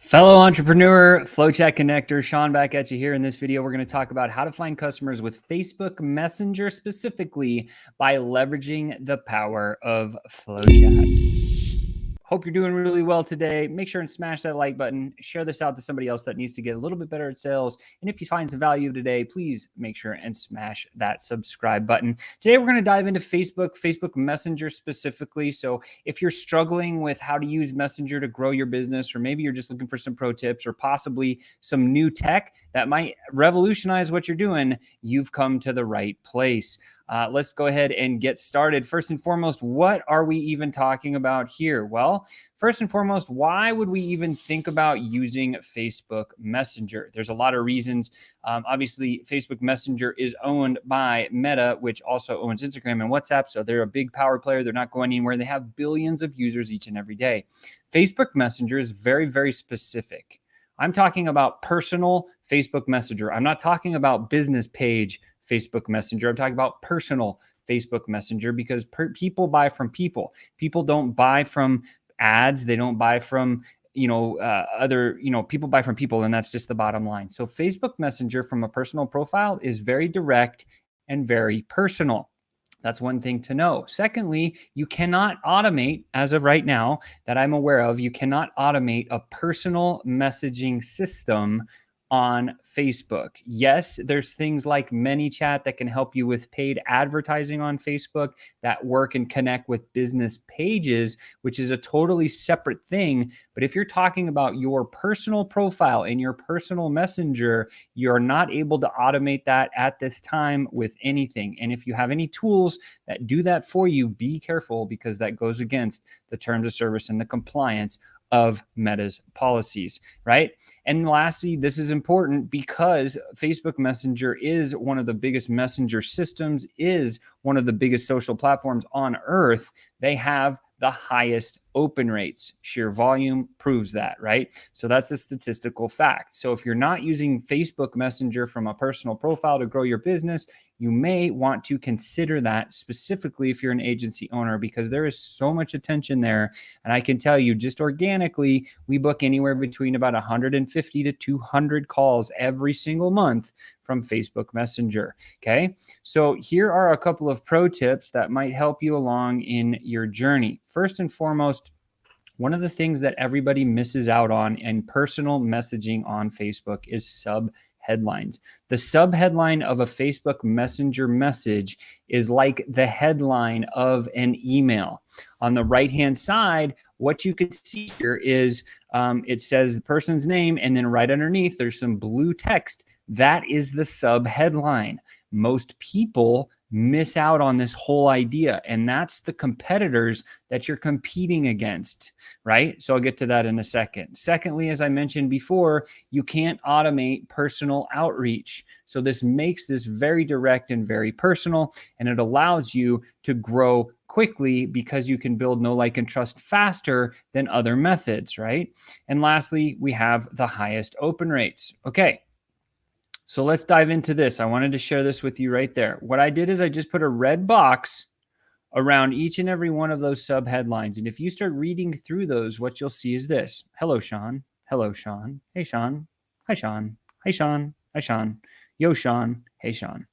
Fellow entrepreneur, FlowChat connector, Sean back at you here. In this video, we're going to talk about how to find customers with Facebook Messenger specifically by leveraging the power of FlowChat. Hope you're doing really well today. Make sure and smash that like button. Share this out to somebody else that needs to get a little bit better at sales. And if you find some value today, please make sure and smash that subscribe button. Today, we're going to dive into Facebook Messenger specifically. So if you're struggling with how to use Messenger to grow your business, or maybe you're just looking for some pro tips or possibly some new tech that might revolutionize what you're doing, you've come to the right place. Let's go ahead and get started. First and foremost, what are we even talking about here? Well, first and foremost, why would we even think about using Facebook Messenger? There's a lot of reasons. Obviously, Facebook Messenger is owned by Meta, which also owns Instagram and WhatsApp. So they're a big power player. They're not going anywhere. They have billions of users each and every day. Facebook Messenger is very, very specific. I'm talking about personal Facebook Messenger. I'm not talking about business page Facebook Messenger. I'm talking about personal Facebook Messenger because people buy from people. People don't buy from ads. They don't buy from, people buy from people, and that's just the bottom line. So Facebook Messenger from a personal profile is very direct and very personal. That's one thing to know. Secondly, you cannot automate, as of right now that I'm aware of, you cannot automate a personal messaging system on Facebook. Yes, there's things like ManyChat that can help you with paid advertising on Facebook that work and connect with business pages, which is a totally separate thing. But if you're talking about your personal profile and your personal messenger, you're not able to automate that at this time with anything. And if you have any tools that do that for you, be careful because that goes against the terms of service and the compliance of Meta's policies, right? And lastly, this is important because Facebook Messenger is one of the biggest messenger systems, is one of the biggest social platforms on earth. They have the highest open rates. Sheer volume proves that, right? So that's a statistical fact. So if you're not using Facebook Messenger from a personal profile to grow your business, you may want to consider that specifically if you're an agency owner, because there is so much attention there. And I can tell you just organically, we book anywhere between about 150 to 200 calls every single month from Facebook Messenger. Okay. So here are a couple of pro tips that might help you along in your journey. First and foremost, one of the things that everybody misses out on in personal messaging on Facebook is subheadlines. The subheadline of a Facebook Messenger message is like the headline of an email. On the right-hand side, what you can see here is it says the person's name, and then right underneath, there's some blue text. That is the subheadline. Most people miss out on this whole idea, and that's the competitors that you're competing against, right? So I'll get to that in a second. Secondly, as I mentioned before, you can't automate personal outreach. So this makes this very direct and very personal, and it allows you to grow quickly because you can build know, like, and trust faster than other methods, right? And lastly, we have the highest open rates. Okay. So let's dive into this. I wanted to share this with you right there. What I did is I just put a red box around each and every one of those sub headlines. And if you start reading through those, what you'll see is this. Hello, Sean. Hello, Sean. Hey, Sean. Hi, Sean. Hi, Sean. Hi, Sean. Yo, Sean. Hey, Sean.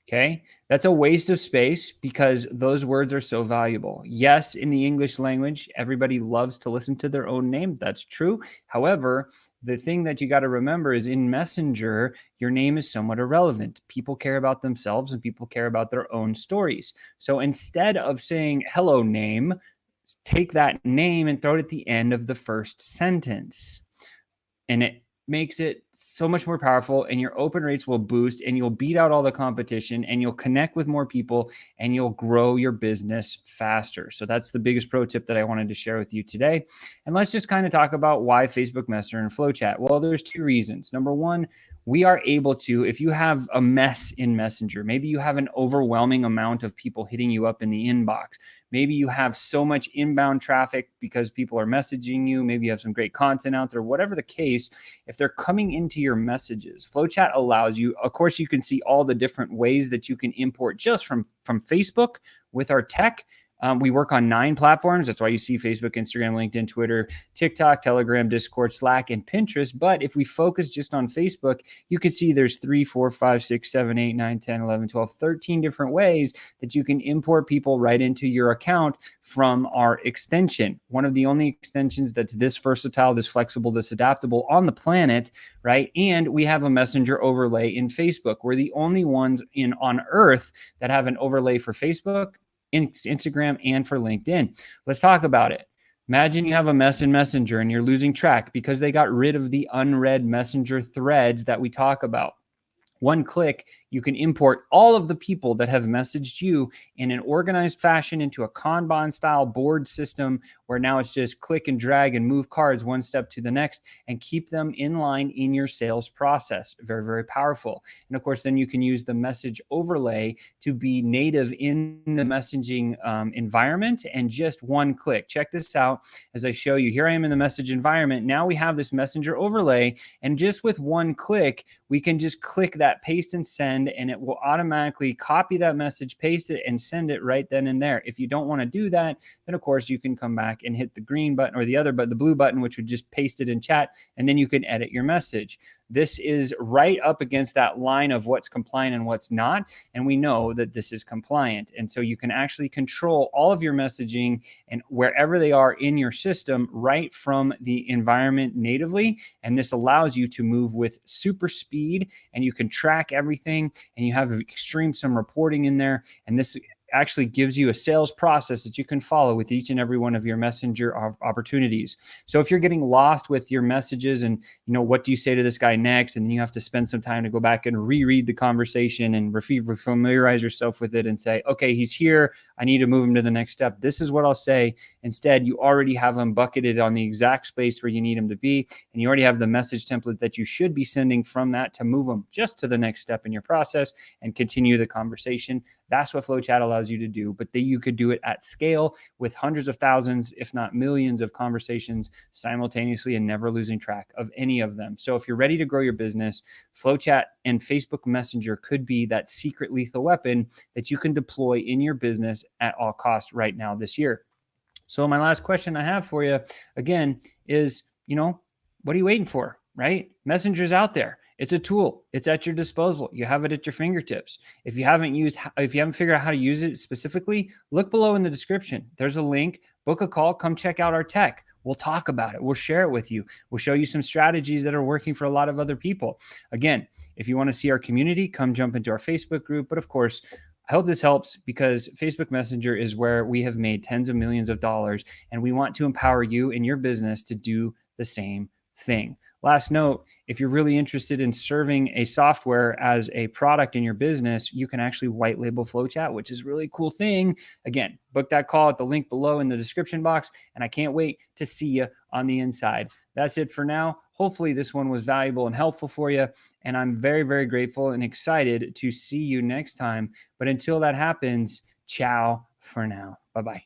Okay, that's a waste of space because those words are so valuable. Yes, in the English language, everybody loves to listen to their own name. That's true. However, the thing that you got to remember is in Messenger, your name is somewhat irrelevant. People care about themselves and people care about their own stories. So instead of saying hello name, take that name and throw it at the end of the first sentence. And it makes it so much more powerful, and your open rates will boost, and you'll beat out all the competition, and you'll connect with more people, and you'll grow your business faster. So that's the biggest pro tip that I wanted to share with you today. And let's just kind of talk about why Facebook Messenger and FlowChat. Well, there's two reasons. Number one, we are able to, if you have a mess in Messenger, maybe you have an overwhelming amount of people hitting you up in the inbox. Maybe you have so much inbound traffic because people are messaging you. Maybe you have some great content out there, whatever the case. If they're coming into your messages, FlowChat allows you, of course, you can see all the different ways that you can import just from Facebook with our tech. We work on 9 platforms. That's why you see Facebook, Instagram, LinkedIn, Twitter, TikTok, Telegram, Discord, Slack, and Pinterest. But if we focus just on Facebook, you can see there's 3, 4, 5, 6, 7, 8, 9, 10, 11, 12, 13 different ways that you can import people right into your account from our extension. One of the only extensions that's this versatile, this flexible, this adaptable on the planet, right? And we have a messenger overlay in Facebook. We're the only ones on Earth that have an overlay for Facebook, Instagram, and for LinkedIn. Let's talk about it. Imagine you have a mess in Messenger and you're losing track because they got rid of the unread Messenger threads that we talk about. One click, you can import all of the people that have messaged you in an organized fashion into a Kanban style board system where now it's just click and drag and move cards one step to the next and keep them in line in your sales process. Very, very powerful. And of course, then you can use the message overlay to be native in the messaging environment and just one click. Check this out as I show you. Here I am in the message environment. Now we have this messenger overlay, and just with one click, we can just click that paste and send, and it will automatically copy that message, paste it, and send it right then and there. If you don't want to do that, then of course you can come back and hit the green button or the other, but the blue button, which would just paste it in chat, and then you can edit your message. This is right up against that line of what's compliant and what's not, and we know that this is compliant. And so you can actually control all of your messaging and wherever they are in your system right from the environment natively, and this allows you to move with super speed, and you can track everything, and you have extreme some reporting in there, and this actually gives you a sales process that you can follow with each and every one of your messenger opportunities. So if you're getting lost with your messages and, you know, what do you say to this guy next? And then you have to spend some time to go back and reread the conversation and familiarize yourself with it and say, okay, he's here. I need to move him to the next step. This is what I'll say. Instead, you already have him bucketed on the exact space where you need him to be. And you already have the message template that you should be sending from that to move them just to the next step in your process and continue the conversation. That's what FlowChat allows you to do, but you could do it at scale with hundreds of thousands, if not millions of conversations simultaneously and never losing track of any of them. So if you're ready to grow your business, FlowChat and Facebook Messenger could be that secret lethal weapon that you can deploy in your business at all costs right now this year. So my last question I have for you, again, is, what are you waiting for, right? Messenger's out there. It's a tool. It's at your disposal. You have it at your fingertips. If you haven't figured out how to use it specifically, look below in the description. There's a link. Book a call. Come check out our tech. We'll talk about it. We'll share it with you. We'll show you some strategies that are working for a lot of other people. Again, if you want to see our community, come jump into our Facebook group. But of course, I hope this helps because Facebook Messenger is where we have made tens of millions of dollars, and we want to empower you in your business to do the same thing. Last note, if you're really interested in serving a software as a product in your business, you can actually white label FlowChat, which is a really cool thing. Again, book that call at the link below in the description box, and I can't wait to see you on the inside. That's it for now. Hopefully this one was valuable and helpful for you, and I'm very, very grateful and excited to see you next time. But until that happens, ciao for now. Bye-bye.